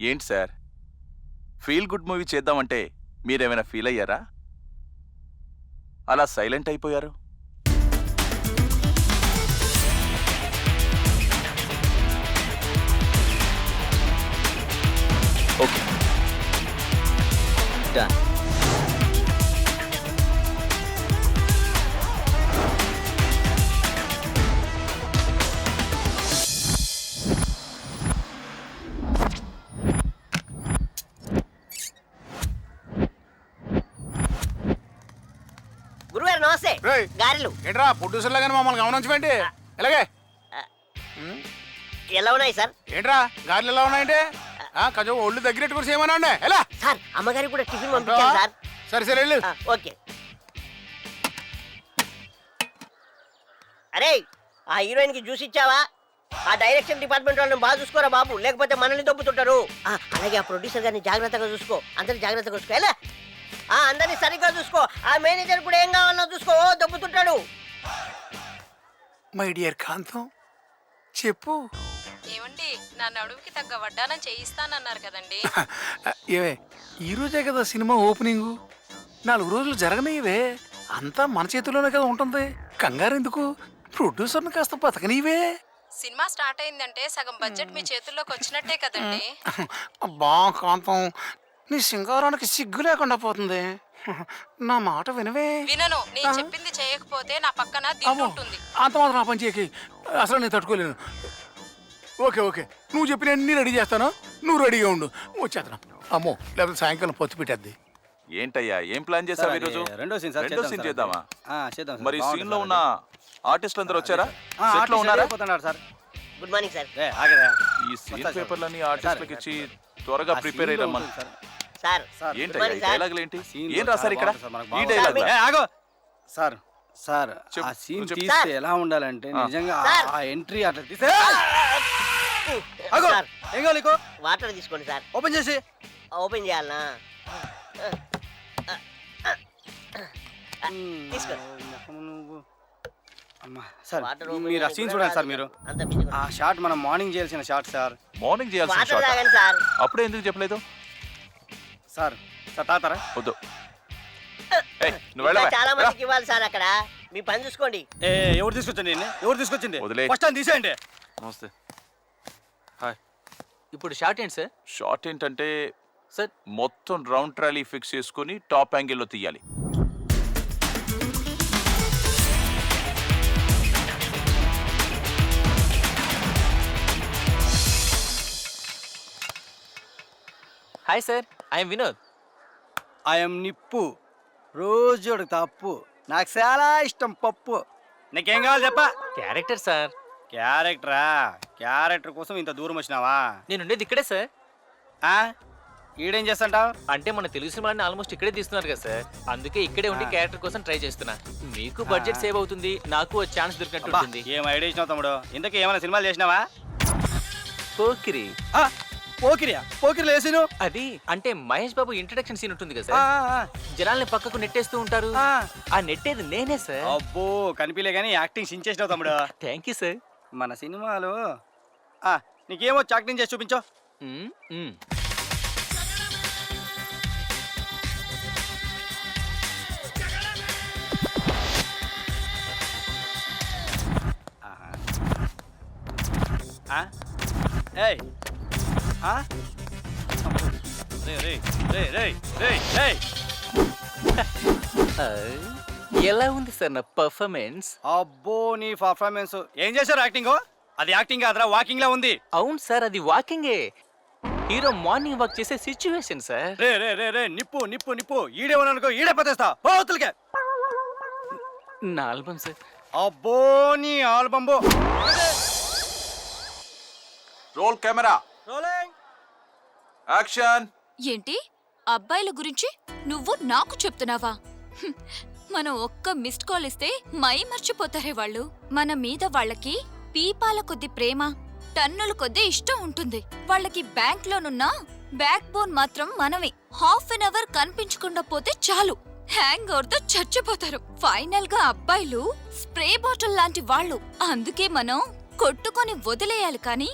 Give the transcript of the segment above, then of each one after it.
ఏంటి sir, feel good movie చేద్దామంటే మీరేమైనా ఫీల్ అయ్యారా? అలా సైలెంట్ అయిపోయారు. Okay done. గురుగారు నమస్తే. గారెలు ఏంట్రా ప్రొడ్యూసర్ లాగానే మమ్మల్ని గమనించమండి. ఎలాగే ఎలా ఉన్నాయి సార్? ఏంట్రా గారెలు ఎలా ఉన్నాయంటే కొంచెం ఒళ్ళు దగ్గరెట్టుకుని చేయమన్నా ఉండే. ఎలా సార్ అమ్మగారికి కూడా టిఫిన్ పంపించాను సార్. సరే సరే వెళ్ళు. ఓకే. అరే ఆ హీరోయిన్ కి జ్యూస్ ఇచ్చావా? ఆ డైరెక్షన్ డిపార్ట్మెంట్ వాళ్ళని బాగా చూసుకోరా బాబు, లేకపోతే మనల్ని దొబ్బుతుంటారు. అలాగే ఆ ప్రొడ్యూసర్ గారిని జాగ్రత్తగా చూసుకో, అందరిని జాగ్రత్తగా చూసుకో. ఎలా అందరినీ సరిగ్గా చూసుకో. ఆ మేనేజర్ కూడా ఏం కావాలో చూసుకో, దొబ్బుతుంటాడు. మై డియర్ కాంతం చెప్పు. ఏమండి, నా నడువుకి తగ్గ వడ్డానం చేయిస్తానన్నారు కదండి. ఏవే ఈ రోజే కదా సినిమా ఓపెనింగ్, 4 రోజులు జరగనివే. అంతా మన చేతిలోనే కదా ఉంటుంది. కంగారు ఎందుకు? ప్రొడ్యూసర్ని కాస్త బతకనివే. సినిమా స్టార్ట్ అయిందంటే సగం బడ్జెట్ మీ చేతుల్లోకి వచ్చినట్టే కదండి. అబ్బా కాంతం, నీ సింగారానికి సిగ్గు లేకుండా పోతుంది. నా మాట వినవే. వినను. నేను చెప్పింది చేయకపోతే నా పక్కన దిండు ఉంటుంది. అంత మాత్రం నా పని చేయకి అసలు నేను తట్టుకోలేను. ఓకే ఓకే, నువ్వు చెప్పిన అన్ని రెడీ చేస్తాను, నువ్వు రెడీగా ఉండు. వచ్చేస్తాను. అమ్మో లేకపోతే సాయంకాలం పొత్తు పెట్టేద్ది. ఏంటయ్యా, ఏం ప్లాన్ చేసావు ఈరోజు? రెండో సీన్ చేద్దామా? చేద్దాం. మరి సీన్ లో ఉన్న ఆర్టిస్టులు అందరూ వచ్చారా? సెట్ లో ఉన్నారా? Sir good morning sir. ఈ సీన్ పేపర్లని ఆర్టిస్టులకు ఇచ్చి త్వరగా ప్రిపేర్ అయ్యమ్మా. సార్ ఏంటయ్యా ఈ డైలాగులు ఏంటి? ఏం రాశారు ఇక్కడ? ఈ డైలాగ్ ఆగో సార్. సార్ చెప్పు, ఆ సీన్ చెప్పు. తీస్తే ఎలా ఉండాలంటే నిజంగా సార్. ఆ ఎంట్రీ అట్లా తీస్తే ఆగో. సార్ ఏం కావాలి నీకు? వాటర్ తీసుకోండి సార్. ఓపెన్ చేసి ఓపెన్ చేయాలనా? తీసుకో. అమ్మా సార్ వాటర్ ఓపెన్ మీరు ఆ సీన్ చూడండి సార్. మీరు అంత పిచ్చి. ఆ షాట్ మనం మార్నింగ్ చేయాల్సిన షాట్ సార్. మార్నింగ్ చేయాల్సిన వాటర్ షాట్. తాగండి సార్. అప్పుడే ఎందుకు చెప్పలేదు? సార్ సార్ తాతారా? వద్దు. ఏయ్, నువ్వు ఇంకా వెళ్ళవా? చాలా మందికి ఇవ్వాలి సార్. అక్కడ మీ పని చూసుకోండి. ఎవరు తీసుకొచ్చండి? ఎవరు తీసుకొచ్చింది? వదిలే. ఫస్ట్ టైం తీసేయండి. నమస్తే. హాయ్. ఇప్పుడు షార్ట్ ఏంటి సార్? షార్ట్ ఏంటంటే సార్ మొత్తం రౌండ్ ట్రాలీ ఫిక్స్ చేసుకుని టాప్ యాంగిల్లో తీయాలి. Hi sir, I'm Vinod. I'm నిప్పు. రోజు ఒక తప్పు. నాకు చాలా ఇష్టం పప్పు. నీకేం కావాలి చెప్ప? Character sir. క్యారెక్టరా? క్యారెక్టర్ కోసం ఇంత దూరం వచ్చినావా? నేను ఉండేది ఇక్కడే సార్. ఆ? ఈడేం చేస్తుంటావు? అంటే మన తెలుగు సినిమాని ఆల్మోస్ట్ ఇక్కడే తీస్తున్నారు కదా సార్, అందుకే ఇక్కడే ఉండి క్యారెక్టర్ కోసం ట్రై చేస్తున్నా. మీకు బడ్జెట్ సేవ్ అవుతుంది, నాకు ఛాన్స్ దొరికినట్టు ఉంటుంది. ఏం ఐడియా ఇచ్చినావు తమ్ముడు? ఇంతకీ ఏమైనా సినిమాలు చేసినావా? పోకిరి. పోకిరియా? పోకిరిలో వేసిను అది అంటే మహేష్ బాబు ఇంట్రడక్షన్ సీన్ ఉంటుంది కదా సార్, జనాల్ని పక్కకు నెట్టేస్తూ ఉంటారు. ఆ నెట్టేది నేనే సార్. అబ్బో కనిపించలే కానీ యాక్టింగ్ సించేసినావు తమ్ముడు. Thank you sir. మన సినిమాలో నీకేమో యాక్టింగ్ చేసి చూపించో. ఏయ్ ఎలా ఉంది సార్ నా పర్ఫార్మెన్స్? అబ్బో నీ పర్ఫార్మెన్స్ ఏం చేశారు యాక్టింగ్? అది యాక్టింగ్ కాదురా, వాకింగ్ లా ఉంది. అవును సార్, అది వాకింగే. హీరో మార్నింగ్ వాక్ చేసే సిచ్యువేషన్ సార్. రే రే రే రే నిప్పు నిప్పు నిప్పు ఈడేమనుకో ఈడే పతేస్తా పోతులకే. నా ఆల్బమ్ సార్. అబ్బో నీ ఆల్బంబో. Roll camera, rolling action. ఏంటి అబ్బాయిల గురించి నువ్వు నాకు చెప్తున్నావా? మనం ఒక్క మిస్డ్ కాల్ ఇస్తే మై మర్చిపోతారే వాళ్ళు. మన మీద వాళ్ళకి పీపాల కొద్ది ప్రేమ, టన్నుల కొద్ది ఇష్టం ఉంటుంది. వాళ్ళకి బ్యాంక్ లోనున్న బ్యాక్ బోన్ మాత్రం మనమే. హాఫ్ అన్ అవర్ కనిపించకుండా పోతే చాలు, హ్యాంగ్ ఓవర్ తో చచ్చిపోతారు. ఫైనల్ గా అబ్బాయిలు స్ప్రే బాటిల్ లాంటి వాళ్ళు. అందుకే మనం కొట్టుకొని వదిలేయాలి కానీ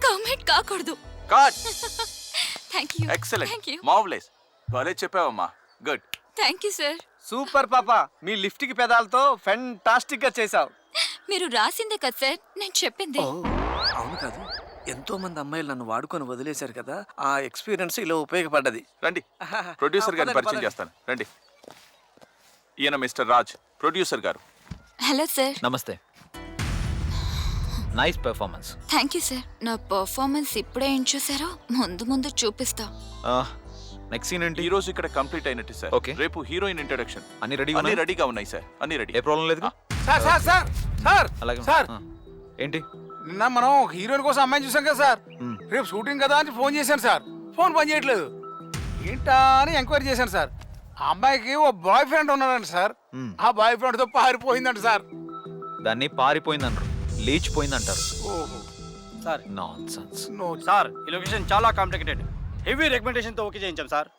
కమిట్ కాకూడదు. Cut. Thank you excellent thank you మావ్లెస్ భలే చెప్పావమ్మా good thank you sir. Super పాప, మీ లిఫ్ట్ కి పెదాలతో ఫెంటాస్టిక్ గా చేసావు. మీరు రాసిందే కదా సార్ నేను చెప్పింది. అవును కాదు, ఎంతో మంది అమ్మాయిలు నన్ను వాడుకొని వదిలేశారు కదా, ఆ ఎక్స్పీరియన్స్ ఇలా ఉపయోగపడ్డది. రండి ప్రొడ్యూసర్ గారిని పరిచయం చేస్తాను రండి. ఈయన మిస్టర్ రాజ్, ప్రొడ్యూసర్ గారు. Hello sir. నమస్తే. Nice performance. Thank you sir. నా పర్ఫార్మెన్స్ ఇప్పుడే ఏం చూసారో ముందు ముందు చూపిస్తా. నెక్స్ట్ సీన్ ఏంటి? ఈ రోజు ఇక్కడ కంప్లీట్ అయినట్టు సార్. Okay. రేపు హీరోయిన్ ఇంట్రడక్షన్. అన్ని రెడీ అన్ని రెడీగా ఉన్నాయి సార్, అన్ని రెడీ. ఏ ప్రాబ్లం లేదు. సార్ సార్ సార్ సార్ అలాగే సార్, ఏంటి? నిన్న మనం హీరోయిన్ కోసం అమ్మాయిని చూసాం కదా సార్, రేపు షూటింగ్ కదా అని ఫోన్ చేశాను సార్. ఫోన్ పని చేయట్లేదు, ఏంటా అని ఎంక్వైరీ చేశాను సార్. ఆ అమ్మాయికి ఓ బాయ్ ఫ్రెండ్ ఉన్నాడంట సార్. ఆ బాయ్ ఫ్రెండ్ తో పారిపోయిందంట సార్. దాన్ని పారిపోయిందన్నారు, లేచిపోయిందంటారు. ఓహో సార్ నాన్సెన్స్. నో సార్, ఈ లొకేషన్ చాలా కాంప్లికేటెడ్. హెవీ రికమెండేషన్ తో ఓకే చేయించాం సార్.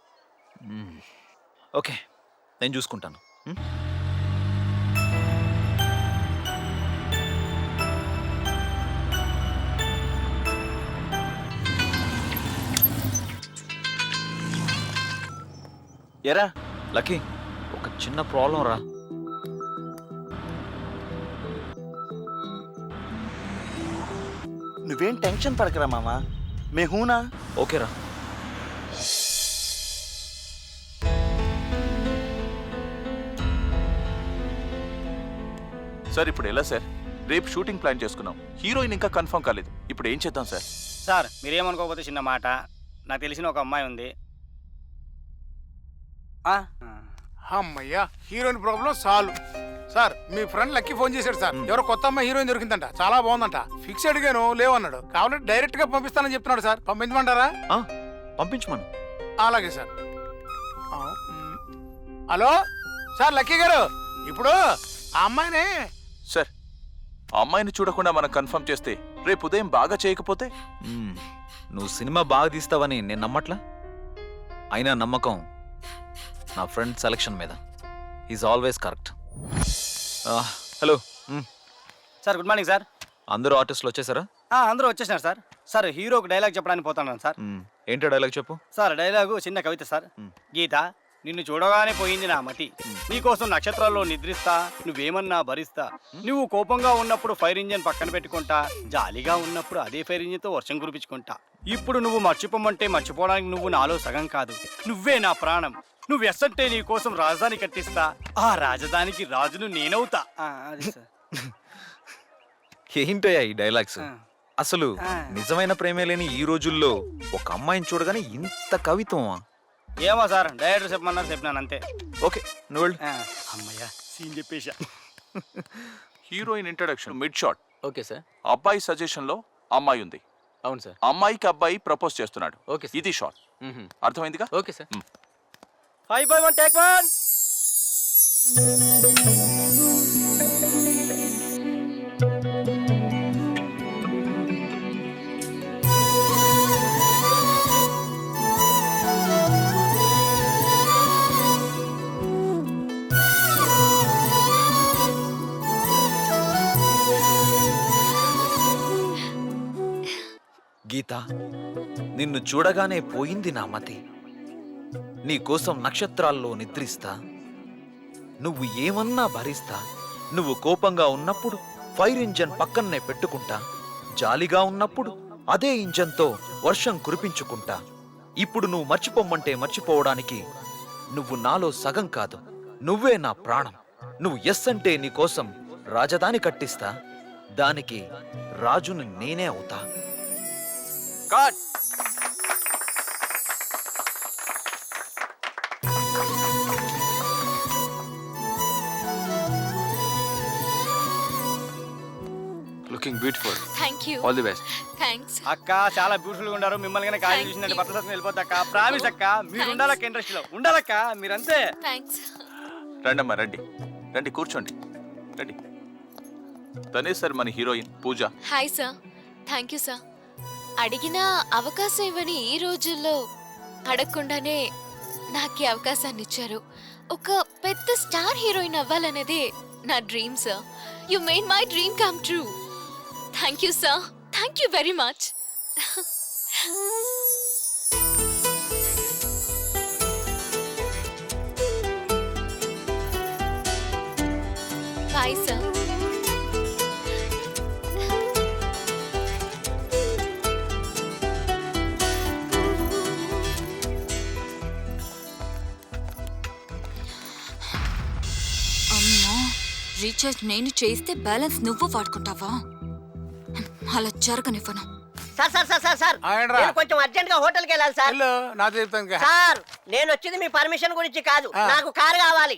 ఓకే, నేను చూసుకుంటాను. ఎరా లక్కీ, ఒక చిన్న ప్రాబ్లం రా. నువ్వేం టెన్షన్ పడకరా మామా, మే హూనా. ఓకేరా. సార్ ఇప్పుడు ఎలా సార్? రేపు షూటింగ్ ప్లాన్ చేసుకున్నాం, హీరోయిన్ ఇంకా కన్ఫర్మ్ కాలేదు. ఇప్పుడు ఏం చేద్దాం సార్? సార్ మీరేమనుకోకపోతే చిన్న మాట, నాకు తెలిసిన ఒక అమ్మాయి ఉంది. అమ్మయ్యా, హీరోయిన్ ప్రాబ్లం సాల్వ్. సార్ మీ ఫ్రెండ్ లక్కీ ఫోన్ చేశాడు సార్, ఎవరో కొత్త అమ్మాయి హీరోయిన్ దొరికిందంట, చాలా బాగుందంట. ఫిక్స్ అడిగాను, లేవన్నాడు. కావాలంటే డైరెక్ట్ గా పంపిస్తానని చెప్తున్నాడు సార్. పంపించమంటారా? పంపించమను. అలాగే సార్. హలో సార్ లక్కీ గారు, ఇప్పుడు ఆ అమ్మాయిని సార్ ఆ అమ్మాయిని చూడకుండా మనం కన్ఫర్మ్ చేస్తే రేపు ఉదయం బాగా చేయకపోతే? నువ్వు సినిమా బాగా తీస్తావని నేను నమ్మట్లా. అయినా నమ్మకం నా ఫ్రెండ్ సెలక్షన్ మీద. Is always correct. Hello sir, good morning sir. అందరూ ఆర్టిస్టులు వచ్చేసారా? అందరూ వచ్చేసినారు సార్. సార్ హీరోకి డైలాగ్ చెప్పడానికి పోతున్నాను సార్. ఏంటో డైలాగ్ చెప్పు. సార్ డైలాగు చిన్న కవిత సార్. గీత, నిన్ను చూడగానే పోయింది నా మతి, నీకోసం నక్షత్రాల్లో నిద్రిస్తా, నువ్వేమన్నా భరిస్తా. నువ్వు కోపంగా ఉన్నప్పుడు ఫైర్ ఇంజిన్ పక్కన పెట్టుకుంటా, జాలీగా ఉన్నప్పుడు అదే ఫైర్ ఇంజిన్తో వర్షం కురిపించుకుంటా. ఇప్పుడు నువ్వు మర్చిపోమంటే మర్చిపోవడానికి నువ్వు నాలో సగం కాదు, నువ్వే నా ప్రాణం. నువ్వు ఎస్సంటే నీ కోసం రాజధాని కట్టిస్తా, ఆ రాజధానికి రాజును నేనవుతా. అది సార్. ఏంటయ్యా ఈ డైలాగ్స్? అసలు నిజమైన ప్రేమే లేని ఈ రోజుల్లో ఒక అమ్మాయిని చూడగానే ఇంత కవిత్వమా? ఏమో సార్, డైరెక్టర్ చెప్పమన్నారు, చెప్పినాను అంతే. ఓకే, నువ్వు వెళ్ళు. అమ్మయ్యా, సీన్ చెప్పేశా. Heroine introduction mid shot. Okay sir. అబ్బాయి సజెషన్ లో అమ్మాయి ఉంది. అవును సార్. అమ్మాయికి అబ్బాయి ప్రపోజ్ చేస్తున్నాడు. Okay sir. ఇది షాట్. అర్థమైందిగా? Okay sir. 5 by 1 take 1. Geetha, నిన్ను చూడగానే పోయింది నా మతి, నీ కోసం నక్షత్రాల్లో నిద్రిస్తా, నువ్వు ఏమన్నా భరిస్తా. నువ్వు కోపంగా ఉన్నప్పుడు ఫైర్ ఇంజన్ పక్కనే పెట్టుకుంటా, జాలిగా ఉన్నప్పుడు అదే ఇంజన్తో వర్షం కురిపించుకుంటా. ఇప్పుడు నువ్వు మర్చిపోమ్మంటే మర్చిపోవడానికి నువ్వు నాలో సగం కాదు, నువ్వే నా ప్రాణం. నువ్వు ఎస్ అంటే నీ కోసం రాజధాని కట్టిస్తా, దానికి రాజును నేనే అవుతా. Cut. Looking beautiful. Thank you. All the best. Thanks. అక్క చాలా బ్యూటిఫుల్ గా ఉన్నారు. మిమ్మల్ని కానీ కాలేజ్ చూసిందంటే బట్టలు సత్తుని వెళ్ళిపోద్ది అక్క. ప్రామిస్ అక్క, మీరు ఉండాలక్క, ఇండస్ట్రీలో ఉండాలక్క, మీరంతే. థ్యాంక్స్. రండమ్మా రండి, రండి కూర్చోండి, రండి. తనే సార్ మన heroine Pooja. Hi sir. Thank you sir. అడిగిన అవకాశం ఇవ్వని ఈ రోజుల్లో అడగకుండానే నాకు ఈ అవకాశాన్ని ఇచ్చారు. ఒక పెద్ద స్టార్ హీరోయిన్ అవ్వాలనేదే నా dream sir. You made my dream come true. Thank you sir. Thank you very much. Recharge నేను చేయిస్తే బ్యాలెన్స్ నువ్వు వాడుకుంటావా? అలా జరగనివ్వను. Sir sir sir sir sir ఆ, ఏంట్రా? నేను కొంచెం అర్జెంట్ గా హోటల్కి వెళ్ళాలి సార్. వెళ్ళు, నాతో చెప్తాను ఇంకా. సార్ నేను వచ్చింది మీ పర్మిషన్ గురించి కాదు, నాకు కారు కావాలి.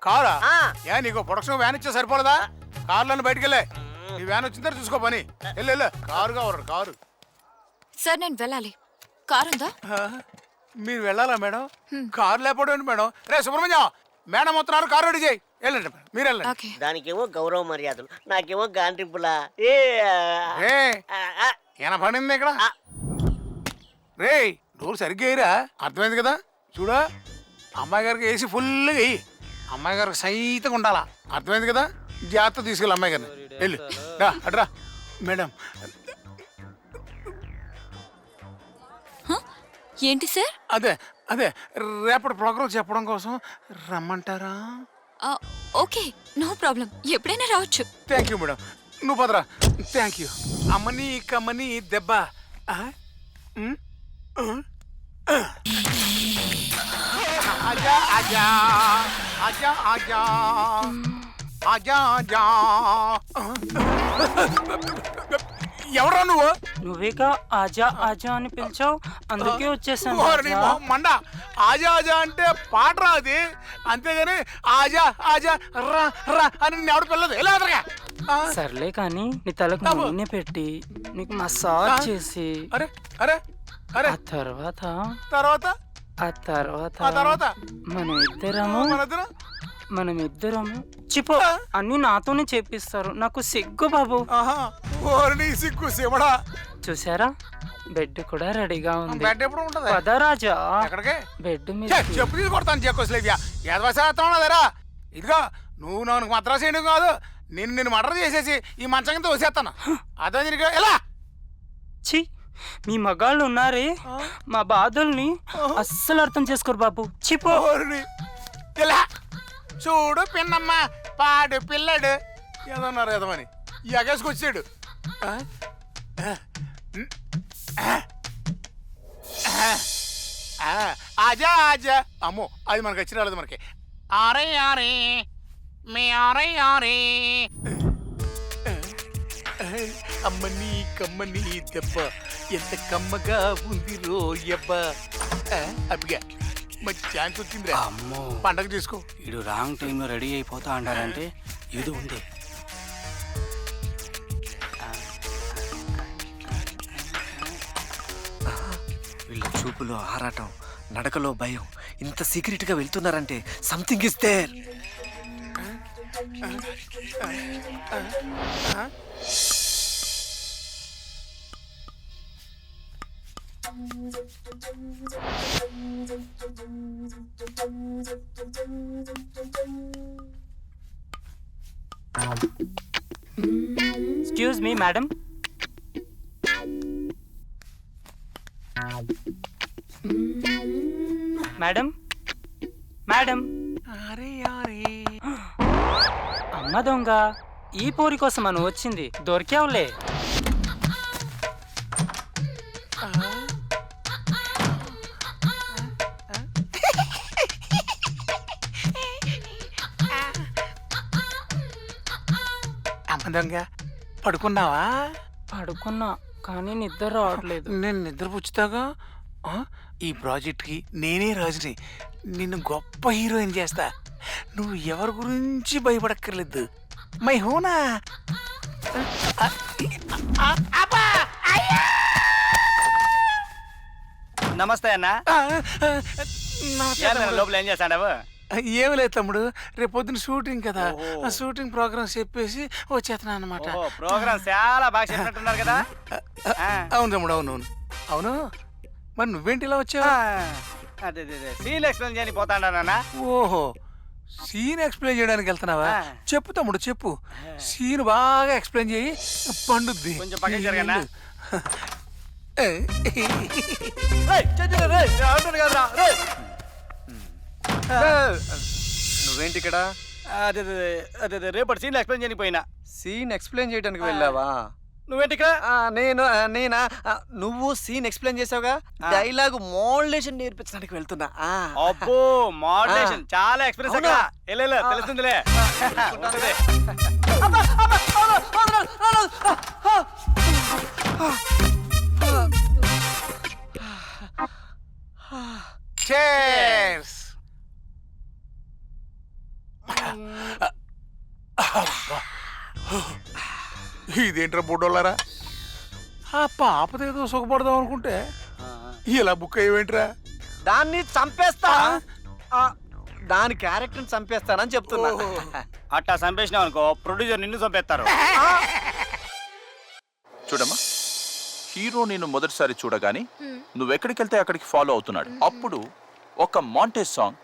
కారా? ఆ. ఏ నీకు ప్రొడక్షన్ వ్యాన్ ఇచ్చా సరిపోలేదా? కారులో బయటికి వెళ్ళే. ఈ వ్యాన్ వచ్చిన తర్వాత చూసుకో పని. వెళ్ళు, కారు కావరు కారు. సార్ నేను వెళ్ళాలి. కారుందా? ఆ, మీరు వెళ్ళాలా మేడం? కారు లేకపోవడం మేడం. రే సుబ్రహ్మణ్యం, మేడం వస్తున్నారు, కారు రెడీ చేయి. వెళ్ళండి మీరు వెళ్ళండి. ఓకే. దానికేమో గౌరవ మర్యాదలు, నాకేమో గాండ్రింపులా. రే ఏనా పడింది ఇక్కడ? రే డోర్ సరిగ్గా వేయరా. అర్థమైంది కదా? చూడా, అమ్మాయి గారికి వేసి ఫుల్గా వేయి. అమ్మాయి గారికి సైతంగా ఉండాలా. అర్థమైంది కదా? జాగ్రత్త తీసుకెళ్ళి అమ్మాయి గారిని. వెళ్ళు రా అడ్రా మేడం. హ? ఏంటి సార్? అదే అదే రేపటి ప్రోగ్రామ్ చెప్పడం కోసం రమ్మంటారా? Okay, no problem. ఎప్పుడైనా రావచ్చు. Thank you madam. నువ్వు పదరా. Thank you. అమ్మని కమ్మని దెబ్బ. ఆ? ఉమ్? ఆ? ఆ. ఆజా ఆజా ఆజా ఆజా ఆజా ఆజా. ఎవరా నువ్వు? నువ్వేగా ఆజా ఆజా అని పిలిచావు, అందుకే వచ్చేసాను. ఓరి నీ మొహం మండ. ఆజా ఆజా అంటే పాట రాది, అంతేగాని ఆజా ఆజా రా రా అని నేను ఎవడు పిల్లదు. ఎలా అదరగా? సర్లే కానీ నీ తలకు నూనె పెట్టి నీకు మసాజ్ చేసి అరే అరే అరే ఆ తర్వాత తర్వాత ఆ తర్వాత ఆ తర్వాత మనమిద్దరము మనమిద్దరము చిపో అన్ని నాతోనే చేపిస్తారు. నాకు సిగ్గు బాబు. ఆహా, ఓరి నీ సిగ్గు శివడా. చూసారా, బెడ్ కూడా రెడీగా ఉంది. బెడ్ ఎప్పుడు ఉంటది? పద రాజా. ఎక్కడికి? బెడ్ మీద చెప్పు తీసి కొడతాను చెక్కోసలేవ్యా. ఏదవశాతం ఉన్నదరా. ఇదిగో నువ్వు నాకు మద్రాసు వేయడం కాదు, నిన్ను మర్డర్ చేసేసి ఈ మంచం కింద వచ్చేస్తాను. అదే తిరిగి ఎలా? ఛీ, మీ మగాళ్ళు ఉన్నారే, మా బాధల్ని అస్సలు అర్థం చేసుకోరు బాబు. చిపో. ఎలా చూడు పిన్నమ్మ, పాడు పిల్లడు ఏదన్నారు ఏదమని ఎగేసుకొచ్చాడు. ఆజా ఆజా. అమ్మో, అది మనకి వచ్చి రాలేదు మనకి. ఆరే ఆరే మే ఆరే ఆరే. అమ్మని కమ్మని దెబ్బ ఎంత కమ్మగా ఉంది రోయబ్బ. అబ్బిగా మంచి ఛాన్స్ వచ్చిందిరా. అమ్మో, పండగ చేసుకో. ఇడు రాంగ్ టైంలో రెడీ అయిపోతా అంటారంటే ఇది ఉంది. వీళ్ళ చూపులో ఆరాటం, నడకలో భయం, ఇంత సీక్రెట్ గా వెళ్తున్నారంటే something is there. Excuse me madam. Madam madam. అమ్మ దొంగ, ఈ పోరి కోసం మనం వచ్చింది. దొరికావులే. అమ్మ దొంగ, పడుకున్నావా? పడుకున్నా కానీ నిద్ర రావట్లేదు. నేను నిద్రపుచ్చుతాగా. ఈ ప్రాజెక్ట్కి నేనే రాజుని. నిన్ను గొప్ప హీరోయిన్ చేస్తా. నువ్వు ఎవరి గురించి భయపడక్కర్లేదు. మై హోనా. నమస్తే అన్న. లోపల ఏం చేస్తాడావు? ఏమి లేదు తమ్ముడు, రేపు పొద్దున షూటింగ్ కదా. ఆ షూటింగ్ ప్రోగ్రామ్ చెప్పేసి వచ్చేస్తున్నా అనమాట. ప్రోగ్రామ్ చాలా బాగా చెప్పినట్టున్నారు కదా. అవును తమ్ముడు, అవును అవును అవును. మరి నువ్వేంటి ఇలా వచ్చావు? అదే సీన్ ఎక్స్ప్లెయిన్ చేయని పోతాడా? ఓహో, సీన్ ఎక్స్ప్లెయిన్ చేయడానికి వెళ్తున్నావా? చెప్పు తమ్ముడు చెప్పు. సీన్ బాగా ఎక్స్ప్లెయిన్ చేయి, పండుద్ది. కొంచెం పక్కకి జరగనా? నువ్వేంటి ఇక్కడ? అదే రేపటి సీన్ ఎక్స్ప్లెయిన్ చేయని పోయినా. సీన్ ఎక్స్ప్లెయిన్ చేయడానికి వెళ్ళావా? నువ్వేంటి ఇక్కడ నేనా నువ్వు సీన్ ఎక్స్ప్లెయిన్ చేసావుగా డైలాగ్ మోడలేషన్ నేర్పించడానికి వెళ్తున్నా అబ్బో మోడలేషన్ చాలా ఎక్స్పీరియన్స్ అక్కడ వెళ్ళలే తెలుస్తుందిలే ఉంటది. Cheers! ఇదేంట్రా బుడ్డోళ్ళారా ఆ పాపదేదో సుఖపడదాం అనుకుంటే ఇలా బుక్ అయ్యేంట్రా దాన్ని చంపేస్తా దాని క్యారెక్టర్ చంపేస్తానని చెప్తున్నా అట్టా చంపేసినావు అనుకో ప్రొడ్యూసర్ నిన్ను చంపేస్తారు. చూడమ్మా, హీరో నేను మొదటిసారి చూడగానే నువ్వెక్కడికి వెళ్తే అక్కడికి ఫాలో అవుతున్నాడు. అప్పుడు ఒక మాంటేజ్ సాంగ్